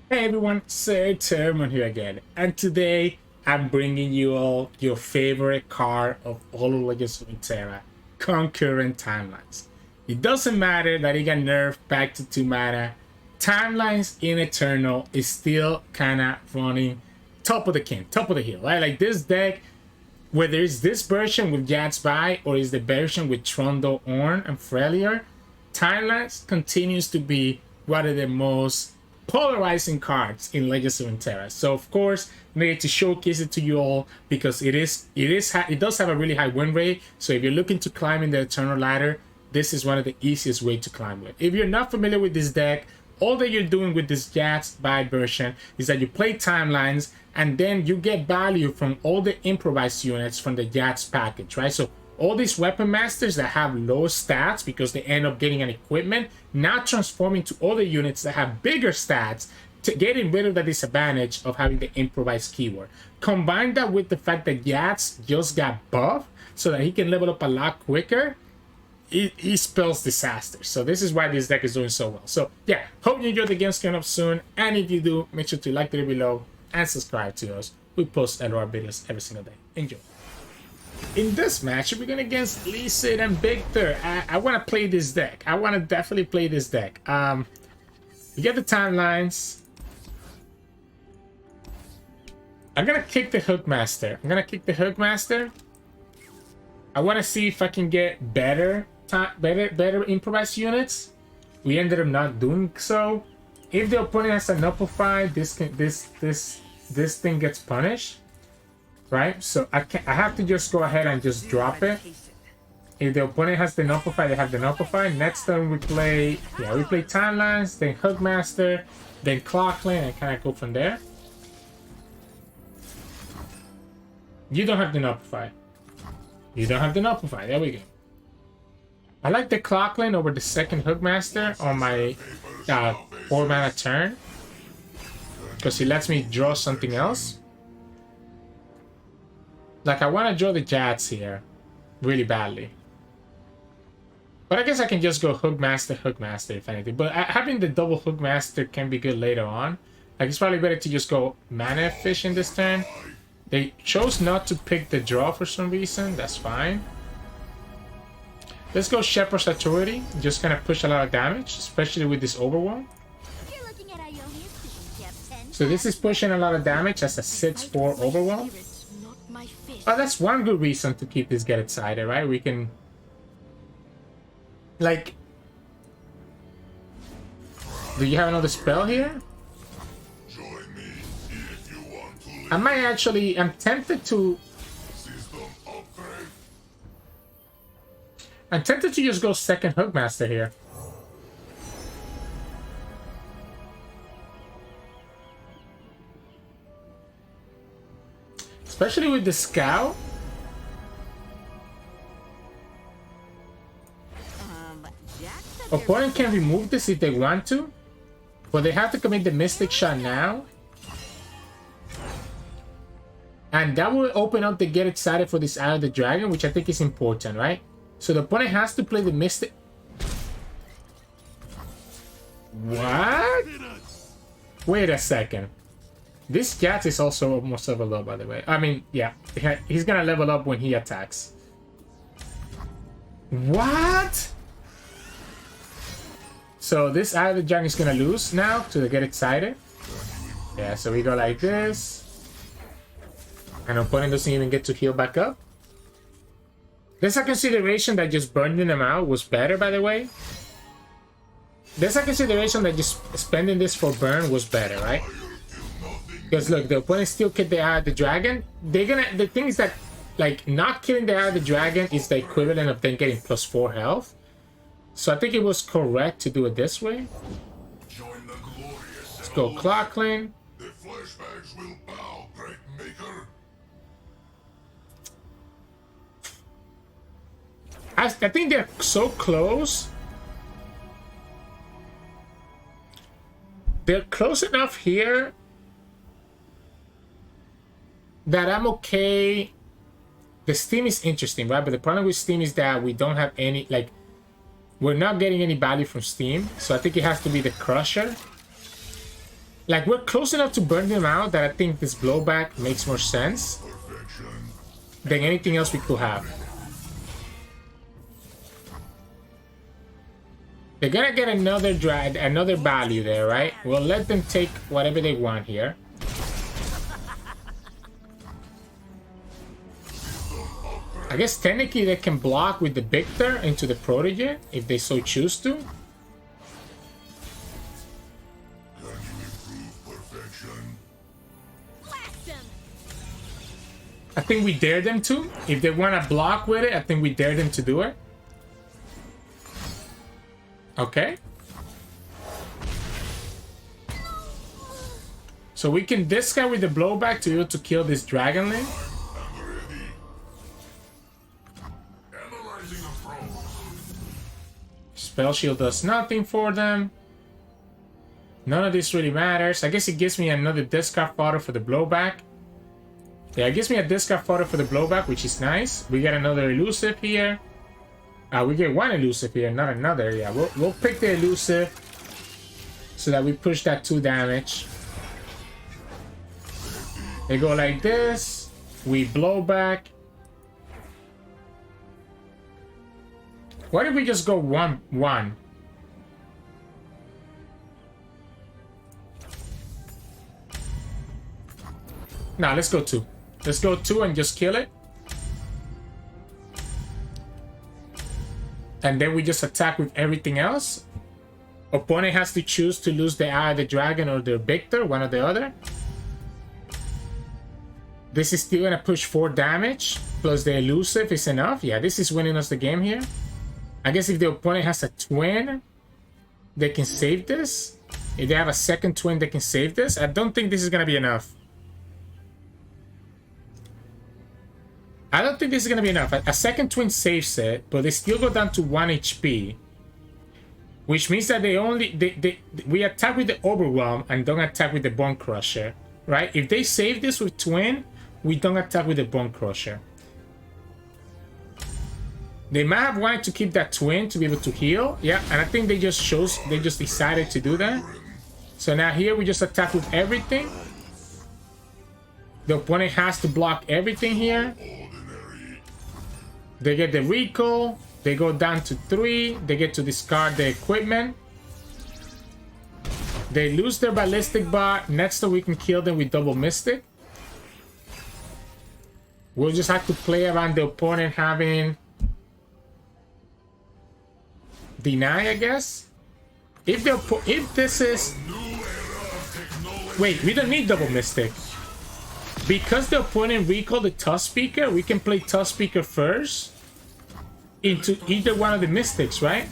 Hey everyone, Sirturmund here again, and today I'm bringing you all your favorite card of all of Legends of Runeterra, Concurrent Timelines. It doesn't matter that it got nerfed back to 2 mana, Timelines in Eternal is still kinda running top of the king, top of the hill, right? Like this deck, whether it's this version with Jax Vi or is the version with Trundle, Ornn, and Freljord, Timelines continues to be one of the most polarizing cards in Legends of Runeterra. So of course, I needed to showcase it to you all because it does have a really high win rate. So if you're looking to climb in the Eternal ladder, this is one of the easiest way to climb with. If you're not familiar with this deck, all that you're doing with this Jax Vi version is that you play Timelines and then you get value from all the improvised units from the Jax package, right? So all these Weaponmasters that have low stats because they end up getting an equipment, now transforming to other units that have bigger stats, to getting rid of the disadvantage of having the improvised keyword. Combine that with the fact that Jax just got buffed so that he can level up a lot quicker, he spells disaster. So this is why this deck is doing so well. So yeah, hope you enjoy the games coming up soon, and if you do, make sure to like the video below and subscribe to us. We post LOR videos every single day. Enjoy. In this match, we're going against Lee Sin Viktor. I want to play this deck. I want to definitely play this deck. You get the timelines. I'm going to kick the Hookmaster. I want to see if I can get better improvised units. We ended up not doing so. If the opponent has a Nullify, this thing gets punished. Right, so I have to just go ahead and just drop it. If the opponent has the Nullify, they have the Nullify. Next turn we play Timelines, then Hookmaster, then Clockland, and kind of go from there. You don't have the Nullify. There we go. I like the Clockland over the second Hookmaster on my 4 mana turn because it lets me draw something else. Like, I want to draw the Jax here really badly. But I guess I can just go Hookmaster, if anything. But having the double Hookmaster can be good later on. Like, it's probably better to just go Mana Efficient this turn. They chose not to pick the draw for some reason. That's fine. Let's go Shepherd's Authority. Just kind of push a lot of damage, especially with this Overwhelm. So this is pushing a lot of damage as a 6/4 Overwhelm. Oh, that's one good reason to keep this get excited, right? We can, like, do you have another spell here? I might actually, I'm tempted to just go second Hookmaster here. Especially with the Scout. Opponent can remove this if they want to, but they have to commit the Mystic Shot now. And that will open up the get excited for this Eye of the Dragon, which I think is important, right? So the opponent has to play the Mystic... What? Wait a second. This Jax is also almost leveled up, by the way. I mean, yeah. He's gonna level up when he attacks. What? So this Eye of the Dragon is gonna lose now to get excited. Yeah, so we go like this. And opponent doesn't even get to heal back up. There's a consideration that just burning them out was better, by the way. There's a consideration that just spending this for burn was better, right? Because look, the opponent still killed the Eye of the Dragon. The thing is that, like, not killing the Eye of the Dragon is the equivalent of then getting +4 health. So I think it was correct to do it this way. Let's go Clockland. I think they're so close. They're close enough here that I'm okay. The Steam is interesting, right? But the problem with Steam is that we don't have any, like, we're not getting any value from Steam. So I think it has to be the Crusher. Like, we're close enough to burn them out that I think this blowback makes more sense than anything else we could have. They're gonna get another value there, right? We'll let them take whatever they want here. I guess technically they can block with the Viktor into the Protege if they so choose to. I think we dare them to. If they want to block with it, I think we dare them to do it. Okay. So we can discard with the blowback to be able to kill this Dragonling. Spell shield does nothing for them. None of this really matters. I guess it gives me another discard fodder for the blowback. Yeah, it gives me a discard fodder for the blowback, which is nice. We get another elusive here. We get one elusive here, not another. Yeah, we'll pick the elusive so that we push that 2 damage. They go like this. We blow back. What if we just go 1-1? Nah, let's go 2. Let's go 2 and just kill it. And then we just attack with everything else. Opponent has to choose to lose the Eye of the Dragon or the Viktor, one or the other. This is still gonna push 4 damage, plus the elusive is enough. Yeah, this is winning us the game here. I guess if the opponent has a twin, they can save this. If they have a second twin, they can save this. I don't think this is gonna be enough. I don't think this is gonna be enough. A second twin saves it, but they still go down to 1 HP. Which means that we attack with the Overwhelm and don't attack with the Bone Crusher. Right? If they save this with twin, we don't attack with the Bone Crusher. They might have wanted to keep that twin to be able to heal. Yeah, and I think they just decided to do that. So now here we just attack with everything. The opponent has to block everything here. They get the recall. They go down to 3. They get to discard the equipment. They lose their ballistic bot. Next time we can kill them with double mystic. We'll just have to play around the opponent having deny, I guess. If this is... Wait, we don't need double mystic. Because the opponent recalled the Tusk Speaker, we can play Tusk Speaker first into either one of the mystics, right?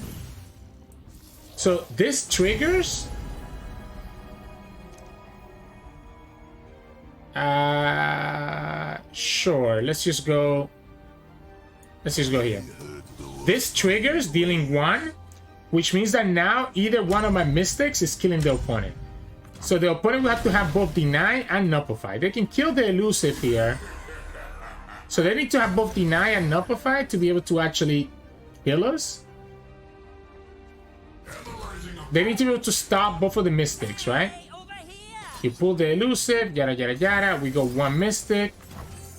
So this triggers... Sure, let's just go here. This triggers dealing 1, which means that now either one of my mystics is killing the opponent. So the opponent will have to have both deny and nullify. They can kill the elusive here. So they need to have both deny and nullify to be able to actually kill us. They need to be able to stop both of the mystics, right? You pull the elusive, yada yada yada. We go 1 mystic.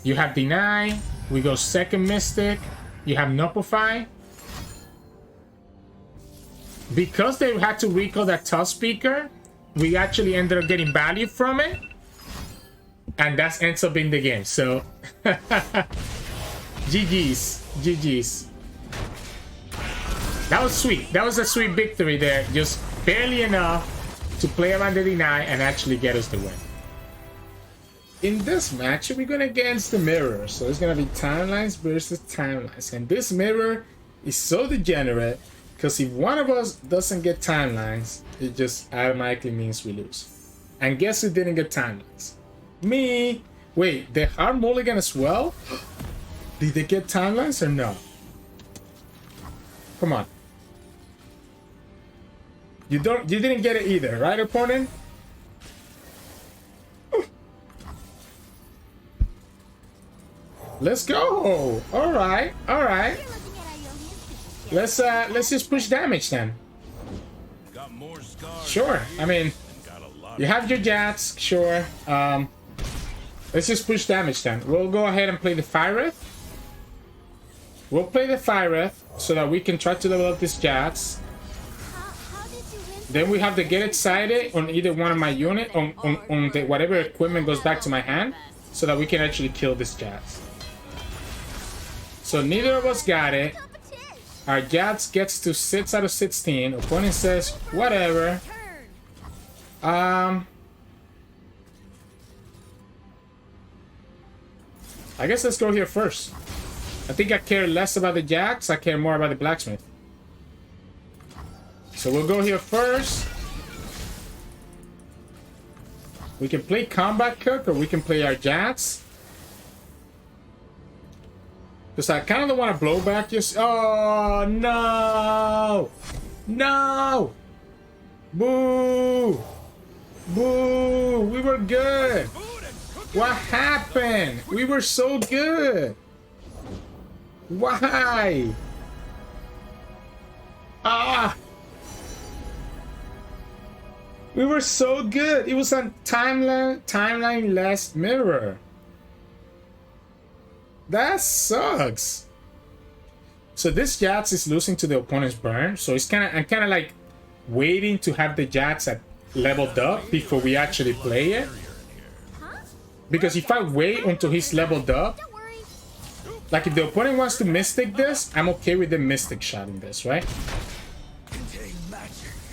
You have deny. We go 2nd mystic. You have nullify. Because they had to recall that Tusk Speaker, we actually ended up getting value from it. And that ends up being the game. So, GG's. GG's. That was sweet. That was a sweet victory there. Just barely enough to play around the deny and actually get us the win. In this match, we're going against the mirror. So it's going to be timelines versus timelines. And this mirror is so degenerate because if one of us doesn't get timelines, it just automatically means we lose. And guess who didn't get timelines? Me. Wait, the hard mulligan as well? Did they get timelines or no? Come on. You didn't get it either, right, opponent? Let's go. All right. Let's just push damage then. Sure. I mean, You have your Jax, sure. Let's just push damage then. We'll go ahead and play the Fire. We'll play the Fire so that we can try to level up this Jax. Then we have to get excited on either one of my unit, on the whatever equipment goes back to my hand, so that we can actually kill this Jax. So neither of us got it. Our Jax gets to 6 out of 16. Opponent says, whatever. I guess let's go here first. I think I care less about the Jax. I care more about the blacksmith. So we'll go here first. We can play Combat Cook or we can play our Jax. Because I kind of don't want to blow back just... Oh, no! No! Boo! Boo! We were good! What happened? We were so good! Why? Ah! We were so good! It was a timeline-less mirror. That sucks. So this Jax is losing to the opponent's burn. So it's I'm kind of like waiting to have the Jax at leveled up before we actually play it. Because if I wait until he's leveled up, like if the opponent wants to Mystic this, I'm okay with the Mystic shotting this, right?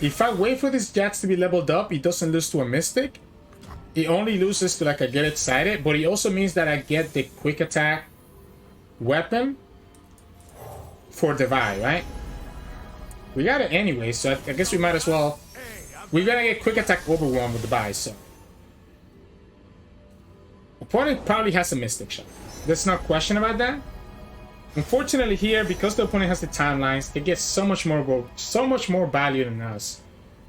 If I wait for this Jax to be leveled up, he doesn't lose to a Mystic. He only loses to like a get excited, but it also means that I get the quick attack weapon for the Vi, right? We got it anyway, so I guess we might as well. We're gonna get quick attack overwhelm with the Vi, so opponent probably has a Mystic shot. There's no question about that. Unfortunately here, because the opponent has the timelines, it gets so much more value than us.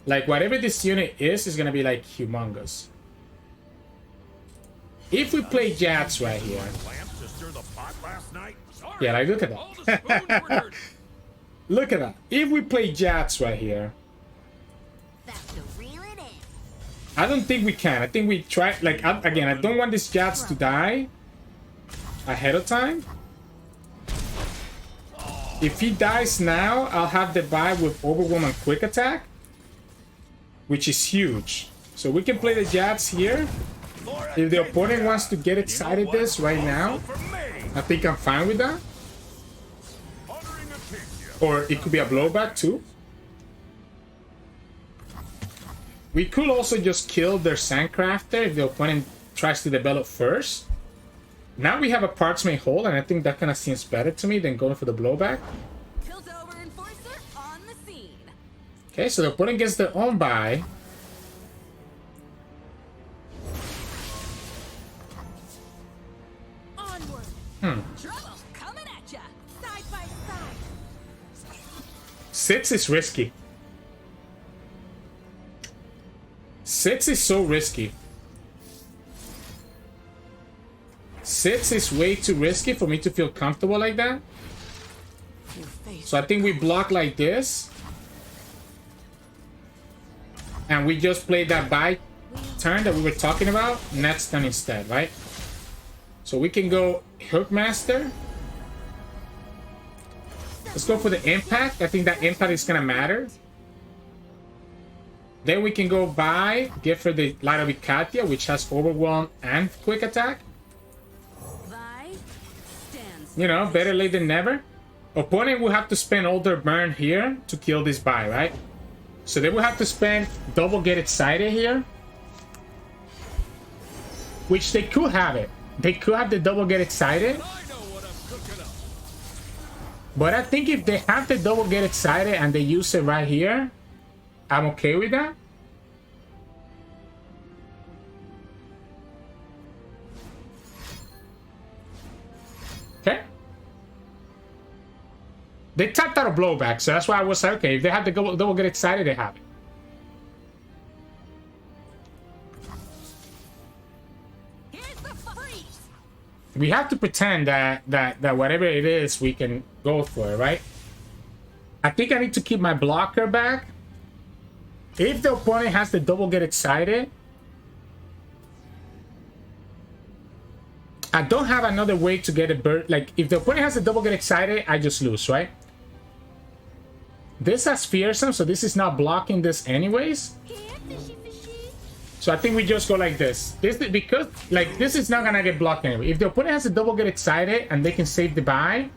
Like whatever this unit is gonna be like humongous. If we play Jax right here. Yeah, like look at that. Look at that. If we play Jax right here. I don't think we can. I think we try, like, again, I don't want this Jax to die ahead of time. If he dies now, I'll have the Vi with Overwhelm and Quick Attack, which is huge. So we can play the Jax here. If the opponent wants to get excited this right now, I think I'm fine with that. Or it could be a blowback too. We could also just kill their Sandcrafter if the opponent tries to develop first. Now we have a Parchment Hole, and I think that kind of seems better to me than going for the blowback. Okay, so the opponent gets their own buy. Six is risky. 6 is so risky. 6 is way too risky for me to feel comfortable like that. So I think we block like this. And we just play that buy turn that we were talking about. Next turn instead, right? So we can go Hookmaster. Let's go for the impact. I think that impact is gonna matter. Then we can go buy, get for the Light of Ikatia, which has Overwhelm and Quick Attack. You know, better late than never. Opponent will have to spend all their burn here to kill this buy, right? So they will have to spend double Get Excited here. Which they could have it. They could have the double Get Excited. But I think if they have the double Get Excited and they use it right here, I'm okay with that. Okay. They tapped out a blowback, so that's why I was like, okay, if they have the double Get Excited, they have it. We have to pretend that whatever it is, we can go for it, right? I think I need to keep my blocker back. If the opponent has the double Get Excited, I don't have another way to get a bird. Like, if the opponent has a double get excited, I just lose, right? This has fearsome, so this is not blocking this anyways. So I think we just go like this. Because, like, this is not gonna get blocked anyway. If the opponent has a double get excited and they can save the buy,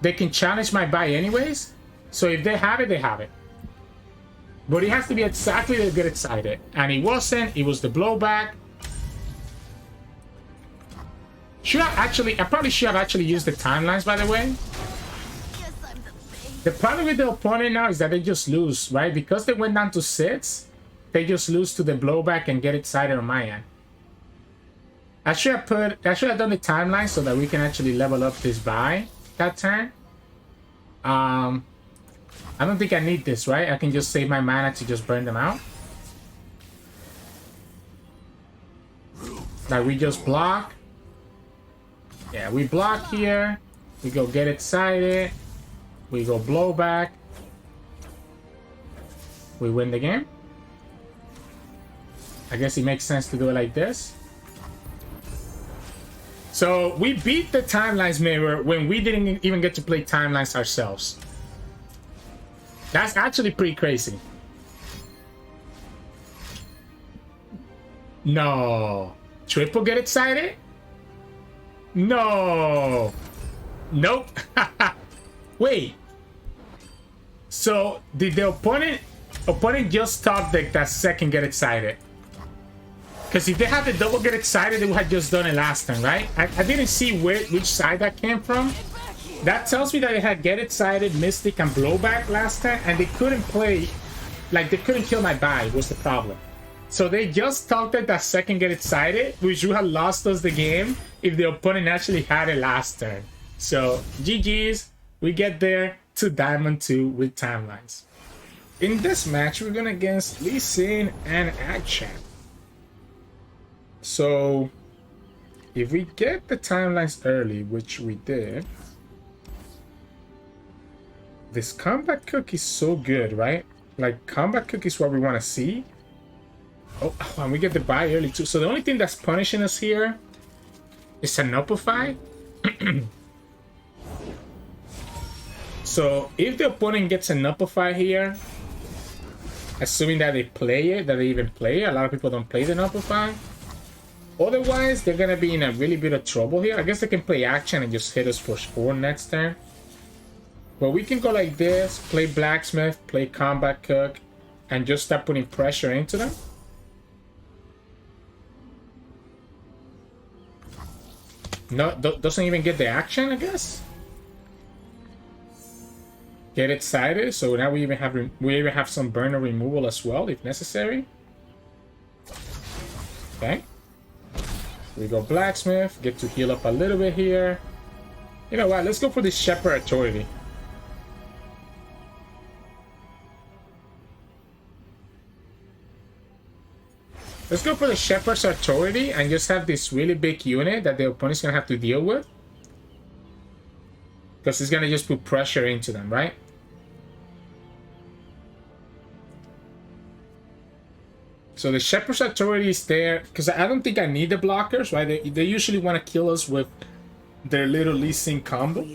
they can challenge my buy anyways. So if they have it, they have it. But it has to be exactly the get excited. And it wasn't. It was the blowback. I probably should have actually used the timelines, by the way. The problem with the opponent now is that they just lose, right? Because they went down to 6, they just lose to the blowback and get excited on my end. I should have done the timeline so that we can actually level up this buy that turn. I don't think I need this, right? I can just save my mana to just burn them out. Like, we just block. Yeah, we block here. We go get excited. We go blowback. We win the game. I guess it makes sense to do it like this. So we beat the timelines mirror when we didn't even get to play timelines ourselves. That's actually pretty crazy. No. Triple get excited? No. Nope. Wait. So did the opponent just top deck that second get excited? Because if they had the double get excited, they would have just done it last turn, right? I didn't see which side that came from. That tells me that they had get excited, mystic, and blowback last turn, and they couldn't play, like, they couldn't kill my buy was the problem. So they just top decked that second get excited, which would have lost us the game if the opponent actually had it last turn. So GG's, we get there to Diamond 2 with timelines. In this match, we're going against Lee Sin and Akshan. So if we get the timelines early, which we did, this combat cook is so good, right? Like, combat cook is what we want to see. Oh, and we get the buy early too. So the only thing that's punishing us here is a Nuppify. So if the opponent gets a Nuppify here, assuming that they play it, that they even play it, a lot of people don't play the Nuppify. Otherwise, they're gonna be in a really bit of trouble here. I guess they can play action and just hit us for 4 next turn. But we can go like this, play Blacksmith, play Combat Cook, and just start putting pressure into them. No, doesn't even get the action, I guess. Get excited. So now we even have some burner removal as well, if necessary. Okay. We go Blacksmith, get to heal up a little bit here. You know what? Let's go for this Shepherd Authority. Let's go for the Shepherd's Authority and just have this really big unit that the opponent's gonna have to deal with. Because it's gonna just put pressure into them, right? So the Shepherd's Authority is there because I don't think I need the blockers, right? They usually want to kill us with their little Lee Sin combo.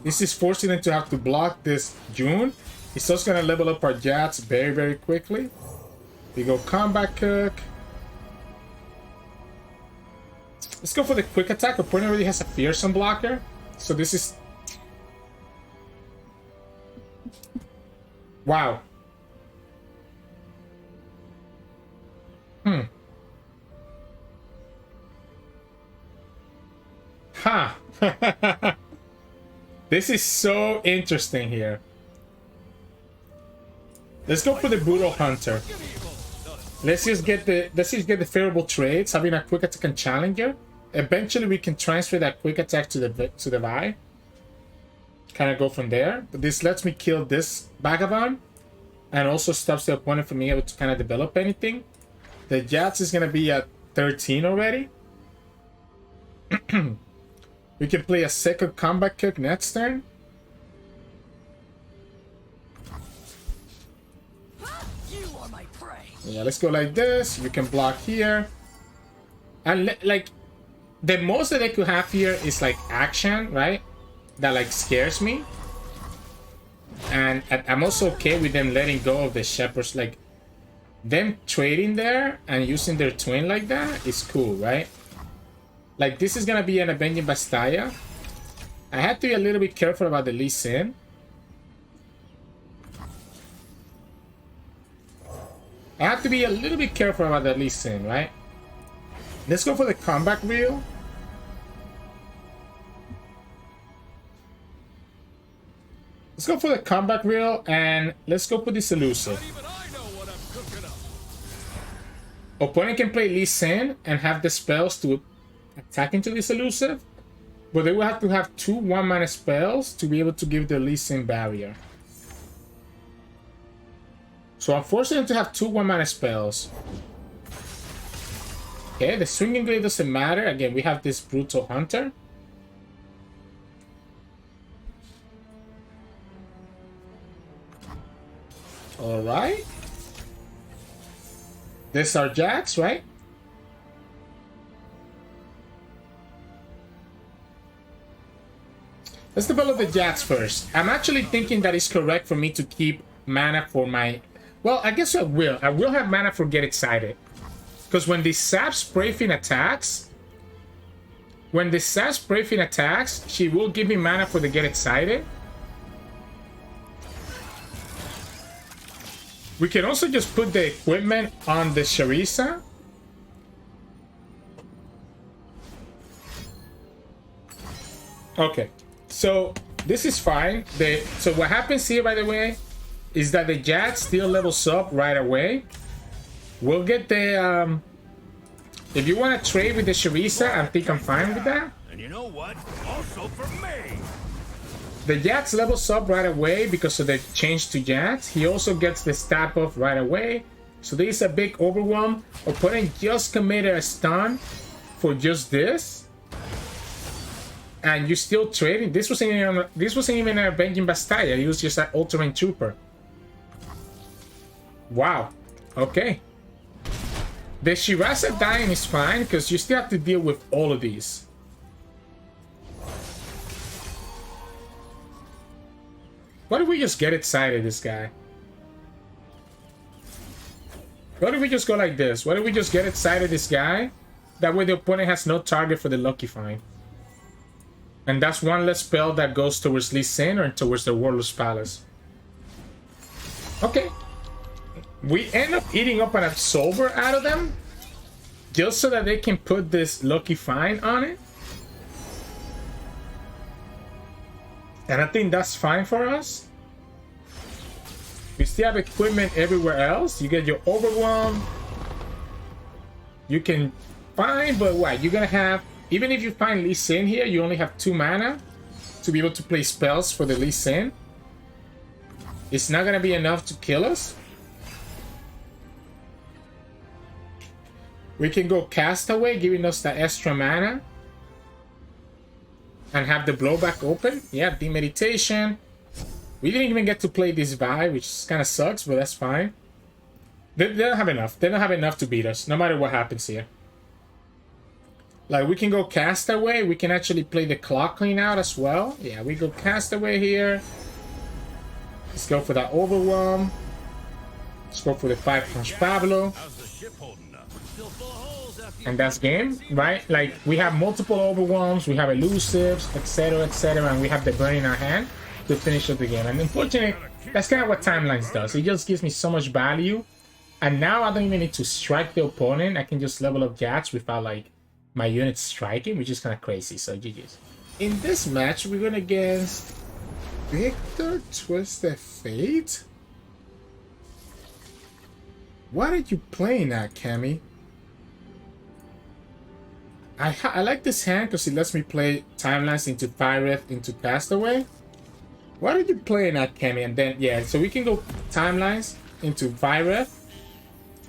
This is forcing them to have to block this June. It's just gonna level up our Jax very, very quickly. We go Combat Cook. Let's go for the quick attack. Opponent already has a fearsome blocker. So this is... Wow. Huh. This is so interesting here. Let's go for the Brutal Hunter. Let's just get the favorable trades, having a quick attack and challenger. Eventually we can transfer that quick attack to the Vi. Kind of go from there. But this lets me kill this Vagabond. And also stops the opponent from being able to kind of develop anything. The Jax is going to be at 13 already. We can play a second Combat Cook next turn. Yeah, let's go like this. You can block here. And like, the most that they could have here is like Akshan, right? That like scares me. And I'm also okay with them letting go of the shepherds. Like, them trading there and using their twin like that is cool, right? Like, this is gonna be an Avenging Bastaya. I have to be a little bit careful about the Lee Sin. I have to be a little bit careful about the Lee Sin, right? Let's go for the comeback reel. Let's go for the comeback reel, and let's go for this elusive. Opponent can play Lee Sin and have the spells to attack into this elusive, but they will have to have 2 1-mana spells to be able to give the Lee Sin barrier. So I'm forcing them to have 2 1-mana spells. Okay, the swinging blade doesn't matter. Again, we have this Brutal Hunter. Alright. This is our Jax, right? Let's develop the Jax first. I'm actually thinking that it's correct for me to keep mana for my... Well, I guess I will. I will have mana for Get Excited. Because when the Sap Sprayfin attacks... When the Sap Sprayfin attacks, she will give me mana for the Get Excited. We can also just put the equipment on the Sharisa. Okay, so this is fine. So what happens here, by the way, is that the Jax still levels up right away. We'll get the... if you want to trade with the Sharisa, I think I'm fine with that. And you know what? Also for me. The Jax levels up right away because of the change to Jax. He also gets the stab buff right away. So there is a big overwhelm. Opponent just committed a stun for just this. And you still trading. This wasn't even an Avenging Bastaya. He was just an Ultimate Trooper. Wow. Okay. The Shirasa dying is fine because you still have to deal with all of these. What if we just Get Excited this guy? What if we just go like this? What if we just Get Excited this guy? That way the opponent has no target for the Lucky Find. And that's one less spell that goes towards Lee Sin or towards the Warlord's Palace. Okay. We end up eating up an Absolver out of them. Just so that they can put this Lucky Find on it. And I think that's fine for us. We still have equipment everywhere else. You get your Overwhelm. You can find, but what? You're gonna have, even if you find Lee Sin here, you only have 2 mana to be able to play spells for the Lee Sin. It's not gonna be enough to kill us. We can go Castaway, giving us the extra mana. And have the blowback open. Yeah, Demeditation. We didn't even get to play this Vi, which kind of sucks, but that's fine. They don't have enough. They don't have enough to beat us, no matter what happens here. Like, we can go Castaway. We can actually play the Clock Clean out as well. Yeah, we go Castaway here. Let's go for that Overwhelm. Let's go for the 5-punch Pablo. And that's game, right? Like, we have multiple Overwhelms, we have Elusives, etc., and we have the Burn in our hand to finish up the game. And unfortunately, that's kind of what Timelines does. It just gives me so much value. And now I don't even need to strike the opponent. I can just level up Jax without, like, my units striking, which is kind of crazy. So, GG's. In this match, we're going against Viktor Twisted Fate? Why did you play that, Cammy? I like this hand because it lets me play Timelines into Fire into Castaway. Why did you play that, Cammy? And then, yeah, so we can go Timelines into Fire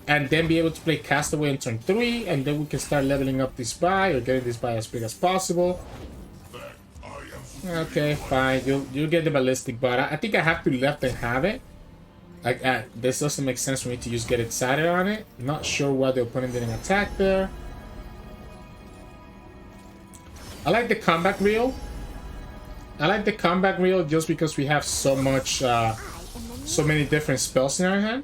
and then be able to play Castaway in turn 3, and then we can start leveling up this buy or getting this buy as big as possible. Okay, fine. You'll get the Ballistic, but I think I have to left and have it. Like, this doesn't make sense for me to just Get Excited on it. Not sure why the opponent didn't attack there. I like the comeback reel. I like the comeback reel just because we have so much, so many different spells in our hand.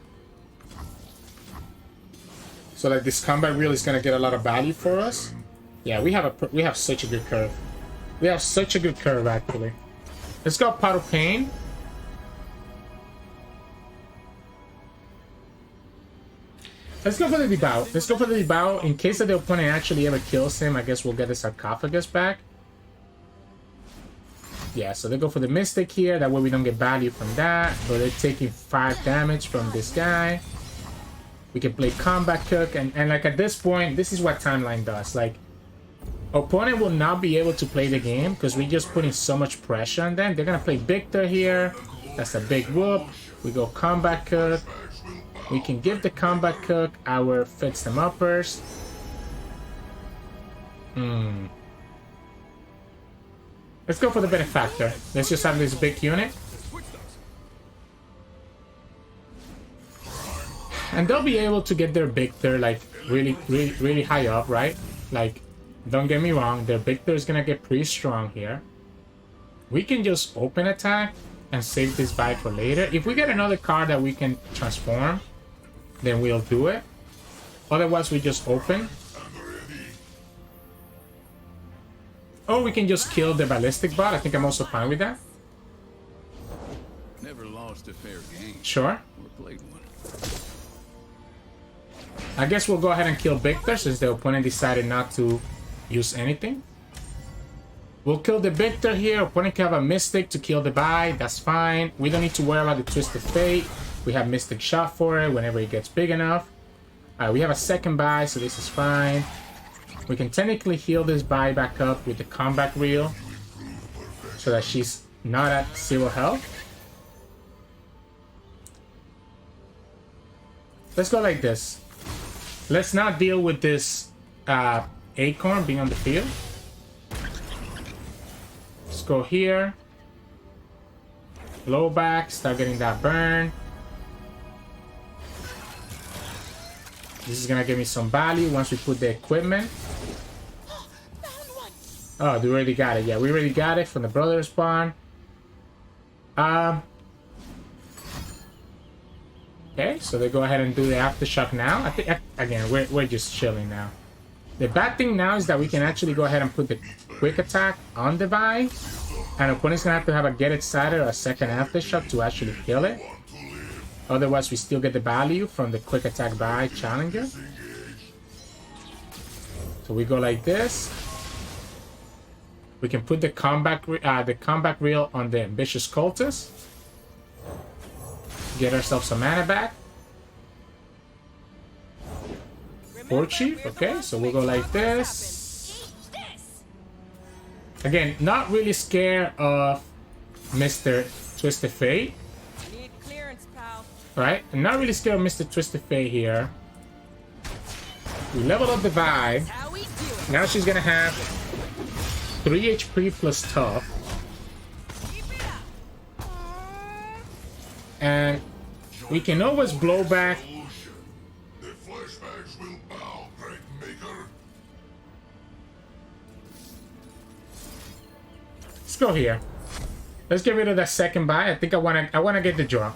So like this comeback reel is gonna get a lot of value for us. Yeah, we have such a good curve. We have such a good curve actually. Let's go Pot of Pain. Let's go for the devout. Let's go for the devout. In case that the opponent actually ever kills him, I guess we'll get the sarcophagus back. Yeah, so they go for the Mystic here. That way we don't get value from that. But they're taking 5 damage from this guy. We can play Combat Cook. And like at this point, this is what Timeline does. Like, opponent will not be able to play the game because we're just putting so much pressure on them. They're going to play Viktor here. That's a big whoop. We go Combat Cook. We can give the Combat Cook our Fix Them Uppers. Let's go for the Benefactor. Let's just have this big unit. And they'll be able to get their Viktor like really high up, right? Like, don't get me wrong, their Viktor is gonna get pretty strong here. We can just open attack and save this buy for later. If we get another card that we can transform, then we'll do it. Otherwise, we just open. Or we can just kill the ballistic bot. I think I'm also fine with that. Never lost a fair game. Sure. Or played one. I guess we'll go ahead and kill Viktor since the opponent decided not to use anything. We'll kill the Viktor here. Opponent can have a Mystic to kill the buy. That's fine. We don't need to worry about the Twisted Fate. We have Mystic Shot for it whenever it gets big enough. We have a second buy, so this is fine. We can technically heal this buy back up with the Combat Reel so that she's not at 0 health. Let's go like this. Let's not deal with this Acorn being on the field. Let's go here. Blow back, start getting that burn. This is gonna give me some value once we put the equipment. Oh, we already got it. Yeah, we already got it from the Brothers Barn. Okay, so they go ahead and do the Aftershock now. I think, again, we're just chilling now. The bad thing now is that we can actually go ahead and put the Quick Attack on the buy. And opponent's gonna have to have a Get Excited or a second Aftershock to actually kill it. Otherwise, we still get the value from the Quick Attack buy Challenger. So we go like this. We can put the combat reel on the Ambitious Cultist. Get ourselves some mana back. Fort Chief, okay, so we'll go like this. Again, not really scared of Mr. Twisted Fate. Right? I'm not really scared of Mr. Twisted Fate here. We level up the vibe. Now she's gonna have 3 HP plus tough. And we can always blow back. Let's go here. Let's get rid of that second buy. I think I wanna get the draw.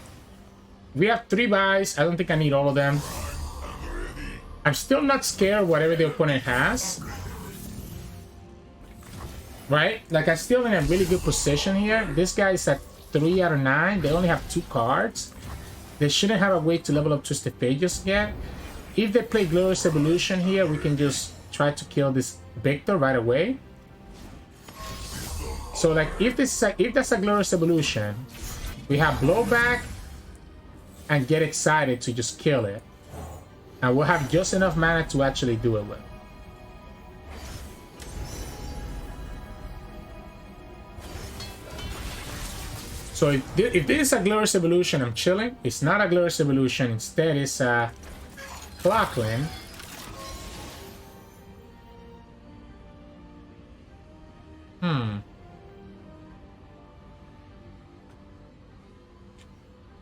We have 3 buys. I don't think I need all of them. I'm still not scared of whatever the opponent has. Right? Like, I'm still in a really good position here. This guy is at 3 out of 9. They only have 2 cards. They shouldn't have a way to level up Twisted Fate just yet. If they play Glorious Evolution here, we can just try to kill this Viktor right away. So, like, if that's a Glorious Evolution, we have Blowback and Get Excited to just kill it. And we'll have just enough mana to actually do it with. So if this is a Glorious Evolution, I'm chilling. It's not a Glorious Evolution. Instead, it's a Clockland.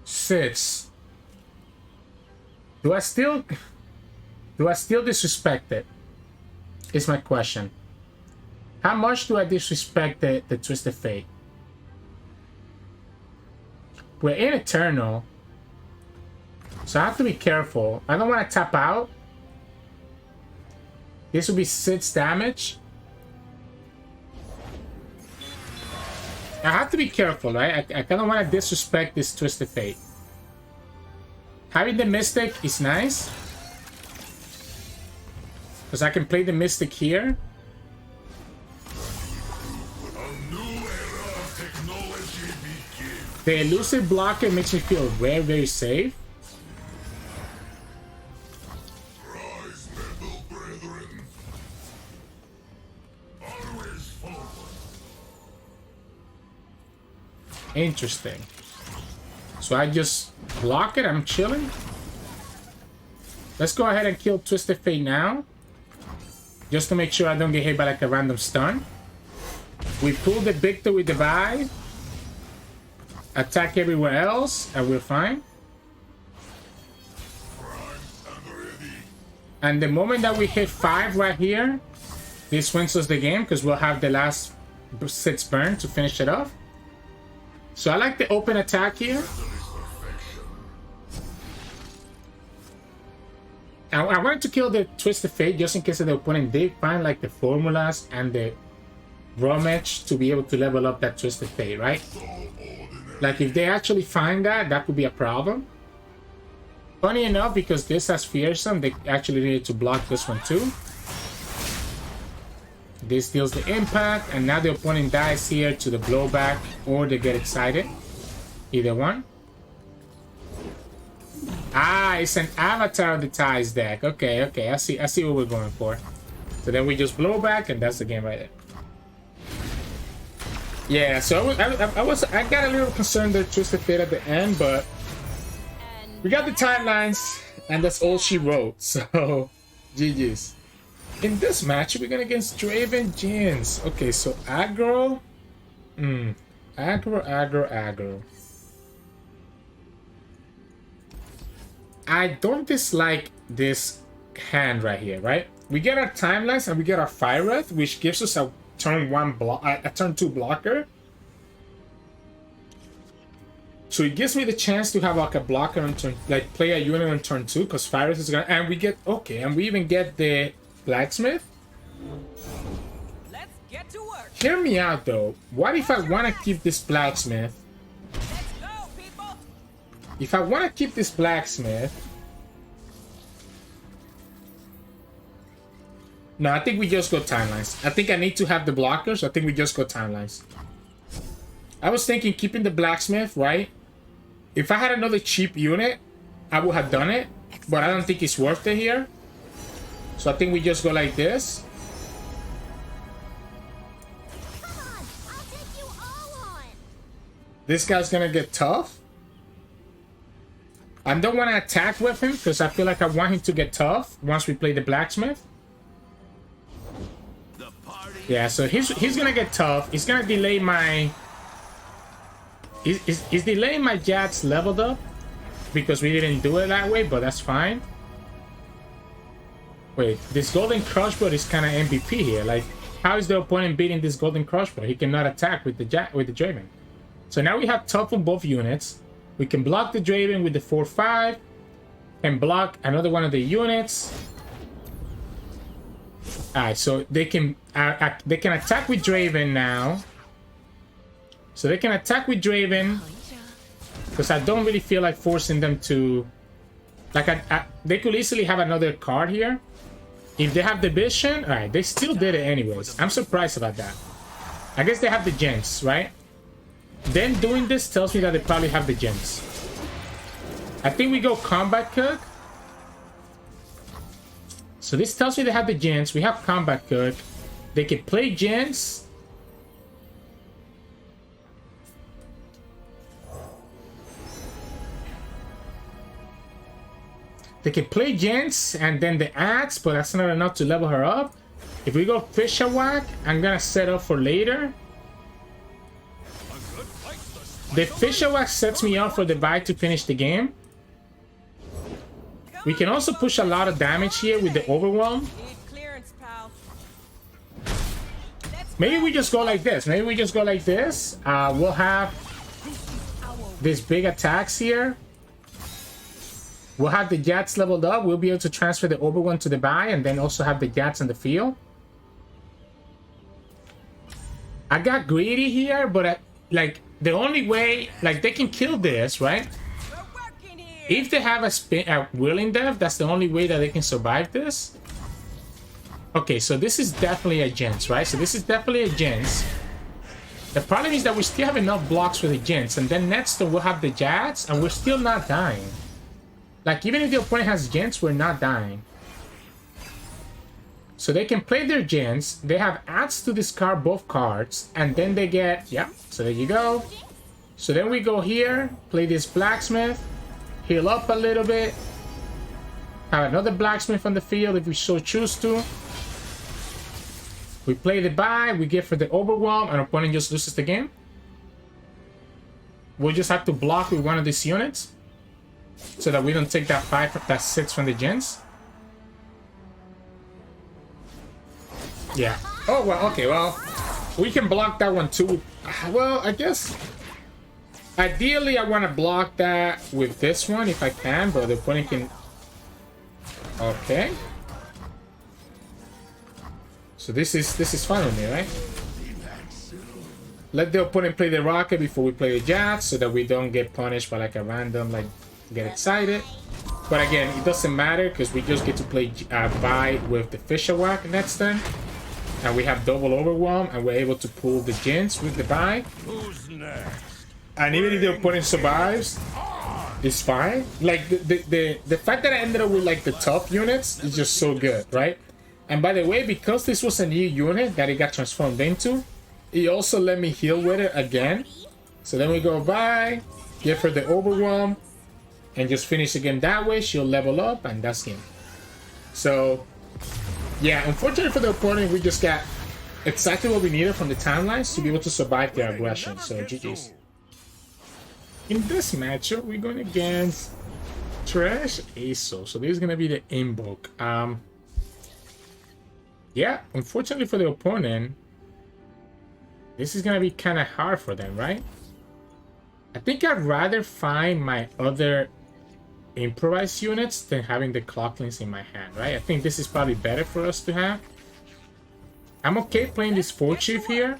Six. Do I still disrespect it? Is my question. How much do I disrespect the Twisted Fate? We're in Eternal, so I have to be careful. I don't want to tap out. This will be 6 damage. I have to be careful, right? I kind of want to disrespect this Twisted Fate. Having the Mystic is nice, because I can play the Mystic here. The elusive blocker makes me feel very, very safe. Interesting. So I just block it. I'm chilling. Let's go ahead and kill Twisted Fate now, just to make sure I don't get hit by like a random stun. We pull the Victor with the Vibe. Attack everywhere else, and we're fine. And the moment that we hit 5 right here, this wins us the game, because we'll have the last 6 burn to finish it off. So I like the open attack here. I wanted to kill the Twisted Fate just in case the opponent did find like the formulas and the raw match to be able to level up that Twisted Fate, right? Like if they actually find that, that could be a problem. Funny enough, because this has Fearsome, they actually needed to block this one too. This deals the impact, and now the opponent dies here to the blowback, or they get excited. Either one. Ah, it's an Avatar of the Ties deck. Okay, okay, I see what we're going for. So then we just blow back, and that's the game right there. Yeah, so I got a little concerned that Twisted Fate at the end, but we got the timelines, and that's all she wrote. So, GG's. In this match, we're going against Draven Jinx. Okay, so aggro. Aggro. I don't dislike this hand right here, right? We get our timelines and we get our Fire Wrath, which gives us a turn 2 blocker. So it gives me the chance to have like a blocker on turn, like play a unit on turn 2, because Fire Wrath is gonna, and we get, okay, and we even get the Blacksmith. Let's get to work. Hear me out though. What if I want to keep this Blacksmith? Let's go, people. If I want to keep this Blacksmith, no, I think we just go timelines. I think I need to have the blockers. I think we just go timelines. I was thinking keeping the Blacksmith, right? If I had another cheap unit, I would have done it, but I don't think it's worth it here. So I think we just go like this. Come on, I'll take you all on. This guy's gonna get tough. I don't want to attack with him because I feel like I want him to get tough once we play the Blacksmith. Yeah, so he's gonna get tough. He's gonna delay my... He's delaying my Jax leveled up because we didn't do it that way, but that's fine. Wait, this Golden Crossbow is kind of MVP here. Like, how is the opponent beating this Golden Crossbow? He cannot attack with the Draven. So now we have tough on both units. We can block the Draven with the 4/5 and block another one of the units. Alright, so they can attack with Draven now. So they can attack with Draven, because I don't really feel like forcing them to... Like, they could easily have another card here. If they have the vision, alright, they still did it anyways. I'm surprised about that. I guess they have the Jinx, right? Them doing this tells me that they probably have the Jinx. I think we go Combat Cook. So this tells me they have the Jinx. We have Combat Cook. They can play Jinx. They can play Jinx and then the Axe, but that's not enough to level her up. If we go Fisher Whack, I'm gonna set up for later. The Fisher Whack sets me up for the bite to finish the game. We can also push a lot of damage here with the Overwhelm. Need clearance, pal. Let's Maybe we just go like this. Maybe we just go like this. We'll have these big attacks here. We'll have the Jax leveled up. We'll be able to transfer the Overwhelm to the buy and then also have the Jax in the field. I got greedy here, but like the only way, like they can kill this, right? If they have a Willing Death, that's the only way that they can survive this. Okay, so this is definitely a Jinx, right? So this is definitely a Jinx. The problem is that we still have enough blocks for the Jinx, and then next turn we'll have the Jax, and we're still not dying. Like, even if the opponent has Jinx, we're not dying. So they can play their Jinx, they have adds to discard both cards, and then they get, yeah, so there you go. So then we go here, play this Blacksmith, heal up a little bit, have another Blacksmith on the field if we so choose to. We play the buy, we get for the Overwhelm, and opponent just loses the game. We'll just have to block with one of these units so that we don't take that 5, that 6 from the Jinx. Yeah. Oh, well, okay, well, we can block that one too. Well, I guess ideally I want to block that with this one if I can, but the opponent can... Okay. So this is fine with me, right? Let the opponent play the rocket before we play the Jax so that we don't get punished by like a random, like, get excited. But again, it doesn't matter because we just get to play buy with the Fisher Whack next turn. And we have double Overwhelm and we're able to pull the Jinx with the buy. Who's next? And even if the opponent survives, it's fine. Like the fact that I ended up with like the top units is just so good, right? And by the way, because this was a new unit that it got transformed into, it also let me heal with it again. So then we go by, get her the Overwhelm, and just finish the game that way. She'll level up, and that's game. So, yeah, unfortunately for the opponent, we just got exactly what we needed from the timelines to be able to survive their aggression. So, GG's. In this matchup, we're going against Thresh Aurelion Sol. So this is going to be the Invoke. Yeah, unfortunately for the opponent, this is going to be kind of hard for them, right? I think I'd rather find my other improvised units than having the Clocklings in my hand, right? I think this is probably better for us to have. I'm okay playing this 4-Chief here,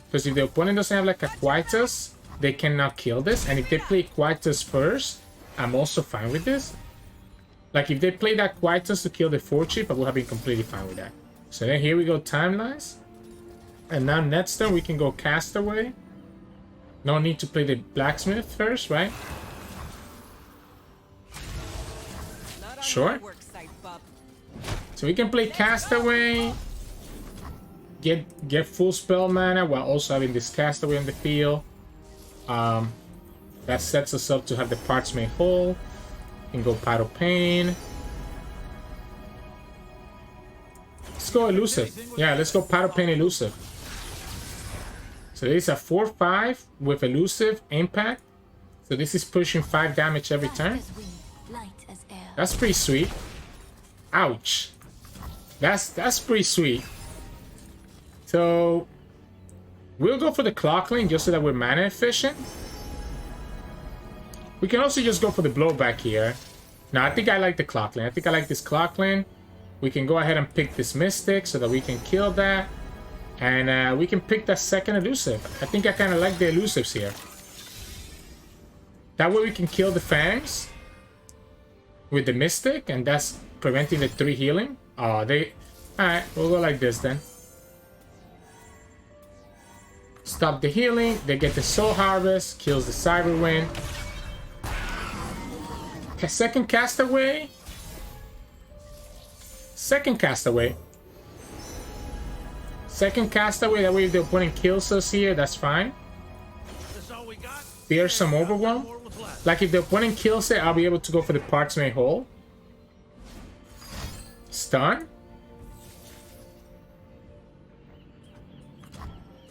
because if the opponent doesn't have like a Quietus, they cannot kill this. And if they play Quietus first, I'm also fine with this. Like if they play that Quietus to kill the 4-Chief, I would have been completely fine with that. So then here we go Timelines. And now next turn we can go Castaway. No need to play the Blacksmith first, right? Sure. So we can play Castaway. Get full spell mana while also having this Castaway on the field. That sets us up to have the parts made whole. Can go Paddle Pain. Let's go Elusive. Yeah, let's go Paddle Pain Elusive. So this is a 4-5 with Elusive Impact. So this is pushing 5 damage every turn. That's pretty sweet. Ouch. That's pretty sweet. So we'll go for the Clockling just so that we're mana efficient. We can also just go for the blowback here. Now I think I like the Clockling. I think I like this Clockling. We can go ahead and pick this Mystic so that we can kill that. And we can pick that second Elusive. I think I kind of like the Elusives here. That way we can kill the Fangs with the Mystic, and that's preventing the 3 healing. Oh, they... Alright, we'll go like this then. Stop the healing, they get the Soul Harvest, kills the Cyberwind. Second Castaway. Second Castaway. Second Castaway, that way if the opponent kills us here, that's fine. There's some Overwhelm. Like if the opponent kills it, I'll be able to go for the parts made whole. Stun.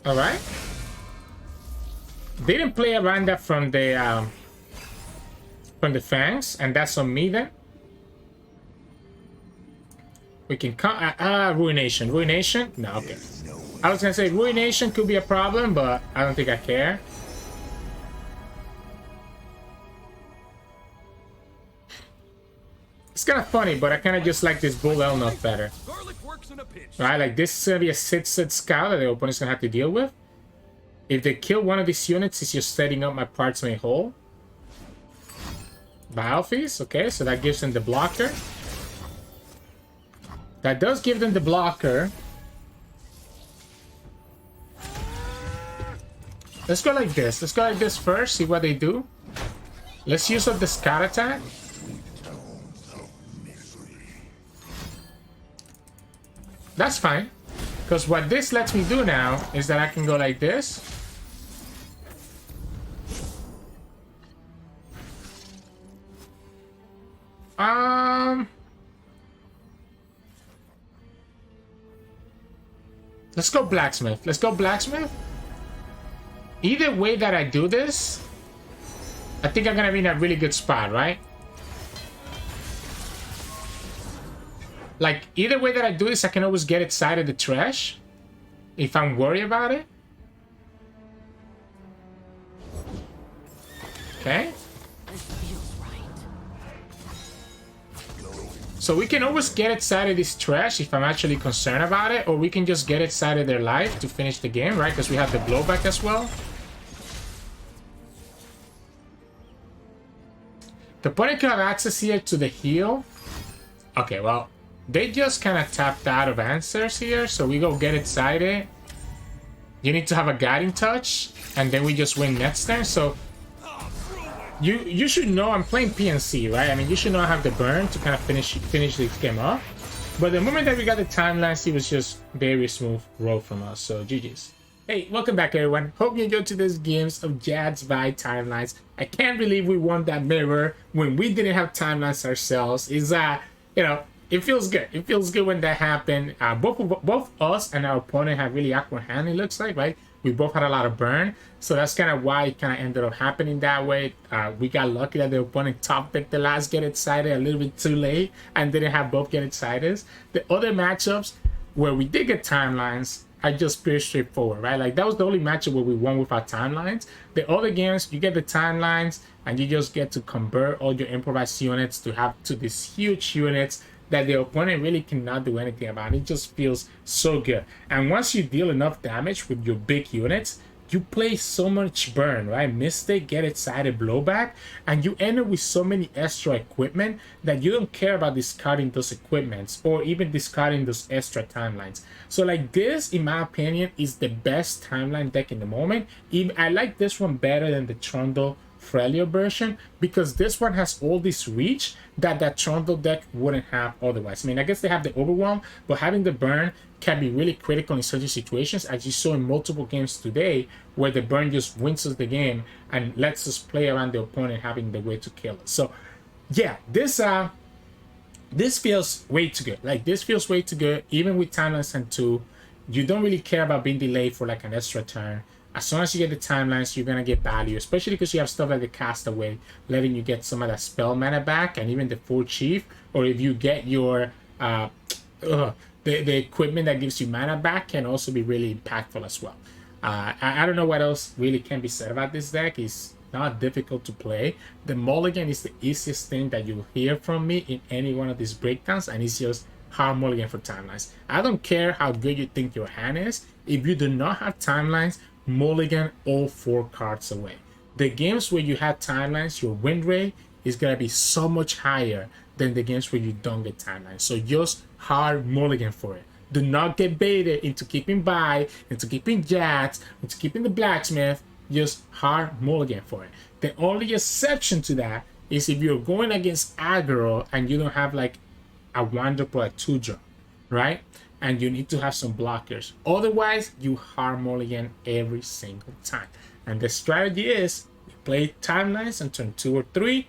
Alright. They didn't play around that from the Fangs, and that's on me then. We can come Ruination. Ruination? No, okay. I was gonna say Ruination could be a problem, but I don't think I care. It's kind of funny, but I kind of just like this Bull Elnoth better. Right, like this is gonna be a sit-sit scout that the opponent's gonna have to deal with. If they kill one of these units, it's just setting up my parts made whole. Biofeast, okay, so that gives them the blocker. That does give them the blocker. Let's go like this. Let's go like this first, see what they do. Let's use up the scout attack. That's fine. Because what this lets me do now is that I can go like this. Let's go blacksmith. Let's go blacksmith. Either way that I do this, I think I'm gonna be in a really good spot, right? Like, either way that I do this, I can always get it side of the trash if I'm worried about it. Okay. So we can always get it side of this trash if I'm actually concerned about it, or we can just get it side of their life to finish the game, right? Because we have the blowback as well. The opponent can have access here to the heal. Okay, well, they just kind of tapped out of answers here, so we go get it sided. You need to have a guiding touch, and then we just win next turn. So you should know I'm playing PNC, right? I mean, you should know I have the burn to kind of finish this game off. But the moment that we got the timelines, it was just very smooth roll from us. So GG's. Hey, welcome back everyone. Hope you enjoyed today's games of Jax Vi Timelines. I can't believe we won that mirror when we didn't have timelines ourselves. Is you know, it feels good. It feels good when that happened. Both us and our opponent have really awkward hand, it looks like, right? We both had a lot of burn. So that's kind of why it kind of ended up happening that way. We got lucky that the opponent top picked the last get it sided a little bit too late and didn't have both get it sided. The other matchups where we did get timelines are just pretty straightforward, right? Like that was the only matchup where we won with our timelines. The other games, you get the timelines and you just get to convert all your improvised units to have to these huge units that the opponent really cannot do anything about. It just feels so good. And once you deal enough damage with your big units, you play so much burn, right? Mistake, get it sided, blowback, and you end up with so many extra equipment that you don't care about discarding those equipments or even discarding those extra timelines. So like this, in my opinion, is the best timeline deck in the moment. Even I like this one better than the Trundle Freljord version because this one has all this reach that Trundle deck wouldn't have otherwise. I mean, I guess they have the overwhelm, but having the burn can be really critical in certain situations, as you saw in multiple games today, where the burn just wins us the game and lets us play around the opponent having the way to kill us. So yeah, this feels way too good. Like this feels way too good. Even with timelines and 2, you don't really care about being delayed for like an extra turn. As soon as you get the timelines, you're going to get value, especially because you have stuff like the Castaway, letting you get some of that spell mana back, and even the Full Chief, or if you get your the equipment that gives you mana back can also be really impactful as well. I don't know what else really can be said about this deck. It's not difficult to play. The mulligan is the easiest thing that you'll hear from me in any one of these breakdowns, and it's just hard mulligan for timelines. I don't care how good you think your hand is. If you do not have timelines, mulligan all 4 cards away. The games where you have timelines, your win rate is going to be so much higher than the games where you don't get timelines. So just hard mulligan for it. Do not get baited into keeping Vi, into keeping Jax, into keeping the blacksmith. Just hard mulligan for it. The only exception to that is if you're going against aggro and you don't have like a 1-drop or a 2-drop, right? And you need to have some blockers. Otherwise, you hard mulligan every single time. And the strategy is you play timelines on turn 2 or 3,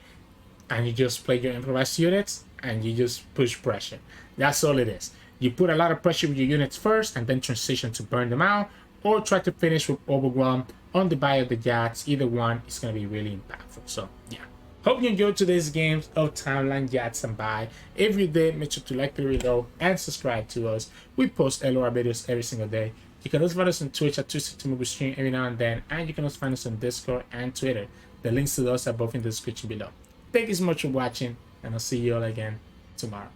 and you just play your improvised units and you just push pressure. That's all it is. You put a lot of pressure with your units first and then transition to burn them out, or try to finish with overwhelm on the buy of the Jax. Either one is going to be really impactful. So yeah. Hope you enjoyed today's games of Timeline, Jax, and Vi. If you did, make sure to like the video and subscribe to us. We post LOR videos every single day. You can also find us on Twitch at Sirturmund. We stream every now and then, and you can also find us on Discord and Twitter. The links to those are both in the description below. Thank you so much for watching, and I'll see you all again tomorrow.